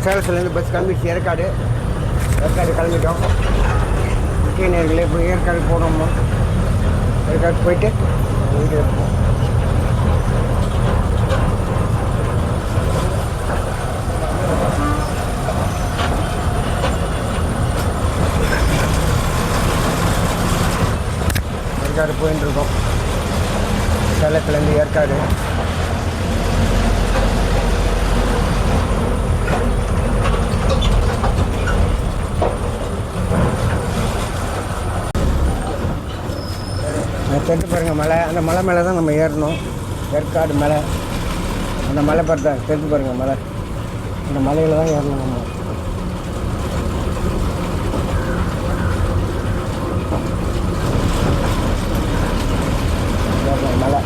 சேலத்துலேருந்து bus கிளம்பிச்சு Yercaud கிளம்பிட்டோம். முக்கிய நேர்களே இப்போ ஏற்காடு போனோம்மா. ஏற்காடு போயிட்டு வீட்டு இருப்போம். ஏற்காடு போயின்னு இருக்கோம். சேலத்துலேருந்து ஏற்காடு. தெரிஞ்சு பாருங்கள் மலை, அந்த மலை மேலே தான் நம்ம ஏறணும். ஏற்காடு மலை, அந்த மலை பார்த்தா தெரிஞ்சு பாருங்கள் மலை, அந்த மலையில் தான் ஏறணும் நம்ம. மலை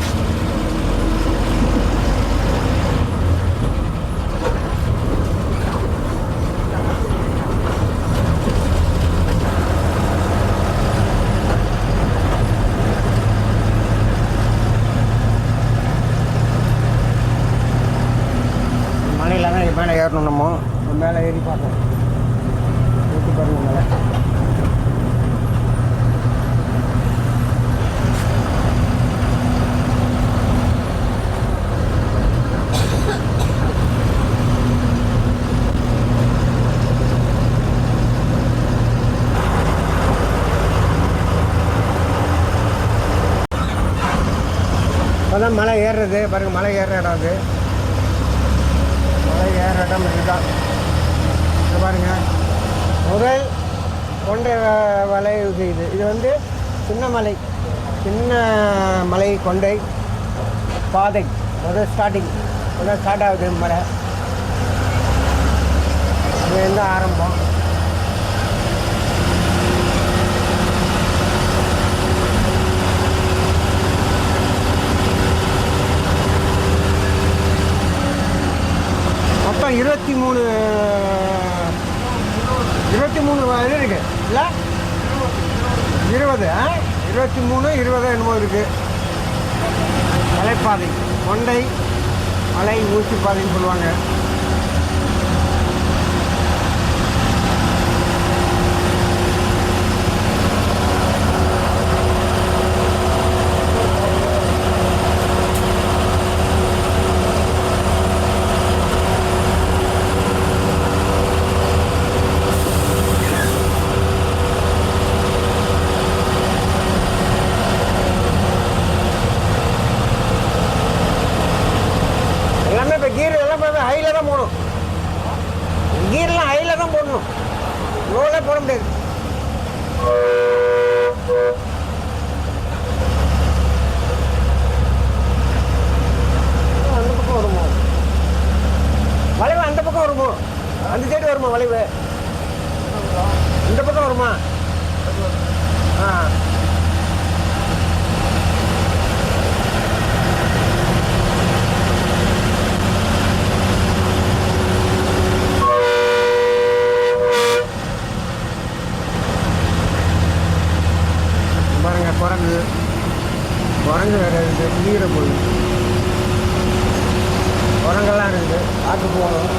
மேலே ஏறணும். நம்ம மேலே ஏறி பார்க்கணும். ஊற்றி பாருங்கள் மேலே. இப்போதான் மலை ஏறுறது பாருங்கள். மலை ஏறுற இடம் அது. மலை ஏற இடம் இதுதான். இது பாருங்கள், முதல் கொண்டை வலை இது வந்து சின்ன மலை கொண்டை பாதை. முதல் ஸ்டார்ட் ஆகுது மலை. இது வந்து ஆரம்பம். மொத்தம் 23 இது இருக்குது இல்லை? 20 23 20 என்னமோ இருக்குது. மலைப்பாதை, கொண்டை மலை ஊசி பாதைன்னு சொல்லுவாங்க. ஹையில் தான் போடணும். கீரெலாம் ஹையில் தான் போடணும். லோவில் போட முடியாது. அந்த பக்கம் வருமோ வளைவு? அந்த பக்கம் வருமோ? அந்த சைடு வருமா வளைவு? இந்த பக்கம் வருமா? குரங்கு வேறு இருக்குது. நீரை போய் குரங்கெல்லாம் இருக்குது. பார்த்து போகணும்.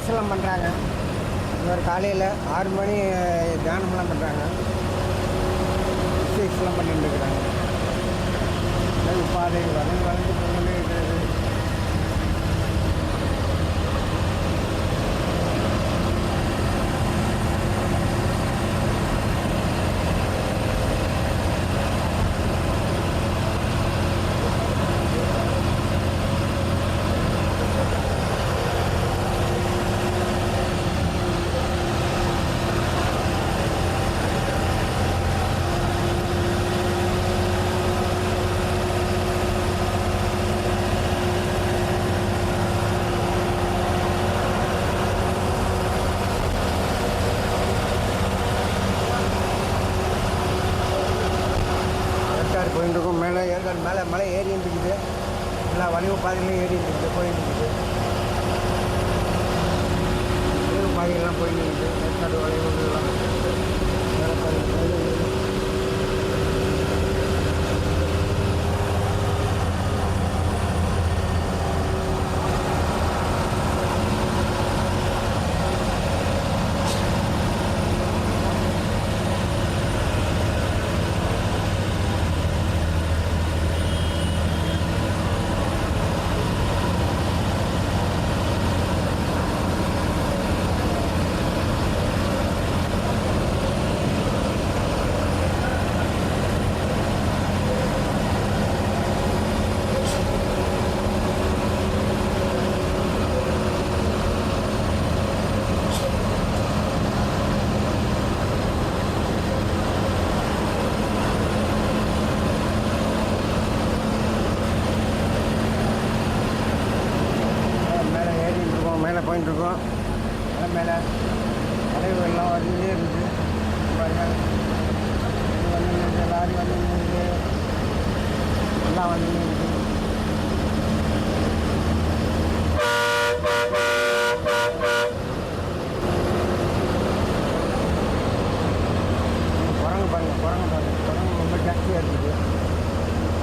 எக்ஸெல்லாம் பண்ணுறாங்க. இன்னொரு காலையில் 6 மணி தியானம்லாம் பண்ணுறாங்க. எக்ஸெல்லாம் பண்ணிட்டு இருக்கிறாங்க. பாதை வளர்ந்து கொண்டே இருக்கிறது. போயிட்டு இருக்கும். மேலே ஏற்காடு மேலே மலை ஏறின்னு இருக்குது. எல்லா வளைவு பாதையிலையும் ஏறின்னு இருக்குது, போயிட்டு இருக்குது. வளைவு பாதையெல்லாம் போயிட்டு இருக்குது. ஏற்காடு வளைவுலாம் மேலே பாதையில் போயிட்டுருக்கோம். மேலே வளைவுகள்லாம் வந்துட்டே இருக்குது. வந்து லாரி வந்து எல்லாம் வந்து குரங்கு குரங்கு ரொம்ப ஜாஸ்தியாக இருக்குது.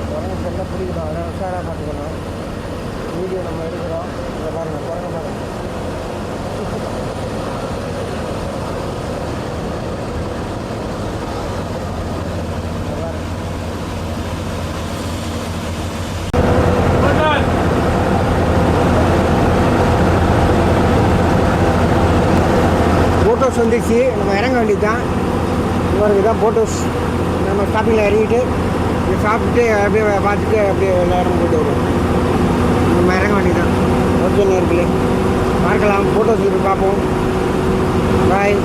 குரங்கு செல்ல பிடிக்கணும், அதை உஷாராக பார்த்துக்கணும். வீடியோ நம்ம எடுக்கிறோம். இதை பாருங்கள், குரங்கு பாருங்கள். போட் ஹவுஸ் வந்துடுச்சு. நம்ம இறங்க வேண்டியது தான். இவருக்கு தான் போட் ஹவுஸ். நம்ம ஸ்டாப்பிங்கில் இறங்கிட்டு சாப்பிட்டுட்டு அப்படியே பார்த்துட்டு அப்படியே எல்லாரும் போய்ட்டு வருவோம். நம்ம இறங்க வேண்டியது தான். ஓகே நேர்களே, பார்க்கலாம். போட் ஹவுஸ் போய் பார்ப்போம். பாய்.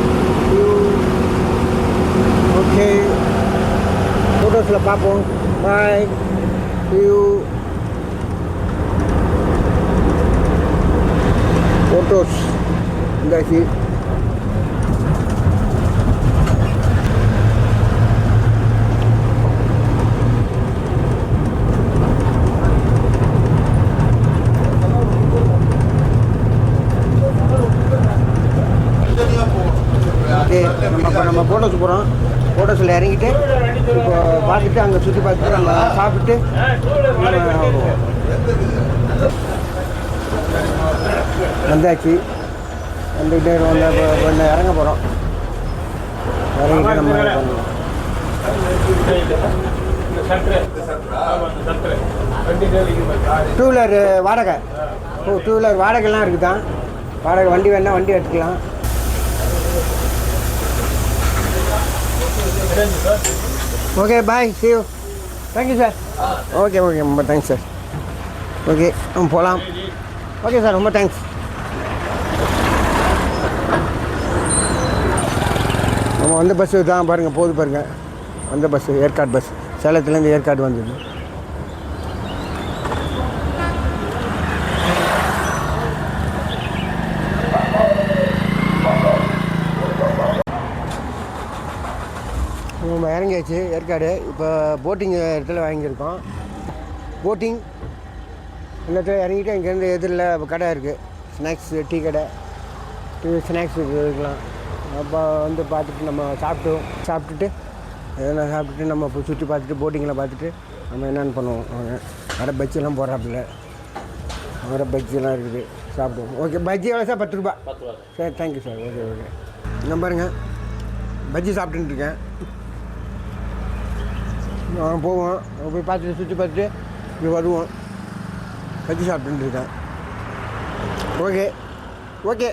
ஓகே, போட் ஹவுஸில் பார்ப்போம். பாய். போட் ஹவுஸ் இந்தாச்சு. நம்ம போட் ஹவுஸ் போகிறோம். போட் ஹவுஸில் இறங்கிட்டு இப்போ பார்த்துட்டு அங்கே சுற்றி பார்த்துட்டு நம்ம சாப்பிட்டு வந்தாச்சு. வந்துக்கிட்டே வந்து இறங்க போகிறோம். இறங்கிட்டு நம்ம பண்ணுவோம். டூ வீலர் வாடகை. டூ வீலர் வாடகைலாம் இருக்குது தான். வாடகை வண்டி வேணால் வண்டி எடுத்துக்கலாம். Okay, bye. see you. Thank you sir. Okay ரொம்ப தேங்க்ஸ் சார். ஓகே, நம்ம போகலாம். ஓகே சார், ரொம்ப தேங்க்ஸ். நம்ம வந்த பஸ்ஸு தான் பாருங்கள், போகுது பாருங்கள். வந்த பஸ்ஸு ஏற்காடு பஸ். சேலத்துலேருந்து ஏற்காடு வந்தது. நம்ம இறங்கியாச்சு ஏற்காடு. இப்போ போட்டிங் இடத்துல வாங்கியிருக்கோம். போட்டிங் இந்த இடத்துல இறங்கிட்டு இங்கேருந்து எதிரில் கடை இருக்குது. ஸ்நாக்ஸு, டீ கடை, ஸ்நாக்ஸ் இருக்கலாம். அப்போ வந்து பார்த்துட்டு நம்ம சாப்பிட்டுட்டு எதனா சாப்பிட்டுட்டு நம்ம இப்போ சுற்றி பார்த்துட்டு போட்டிங்கில் பார்த்துட்டு நம்ம என்னென்னு பண்ணுவோம். வர பஜ்ஜியெல்லாம் போடுறாப்புல. வர பஜ்ஜியெல்லாம் இருக்குது. சாப்பிடுவோம். ஓகே, பஜ்ஜி எவ்வளோ சார்? 10 ரூபா. 10 ரூபா சார். சரி, தேங்க்யூ சார். Okay okay. இங்கே பாருங்க, பஜ்ஜி சாப்பிட்டுட்டு இருக்கேன். போவோம், போய் பார்த்துட்டு சுற்றி பார்த்துட்டு இப்படி வருவோம். பஜ்ஜி சாப்பிட்டுட்டு இருக்கேன். Okay okay.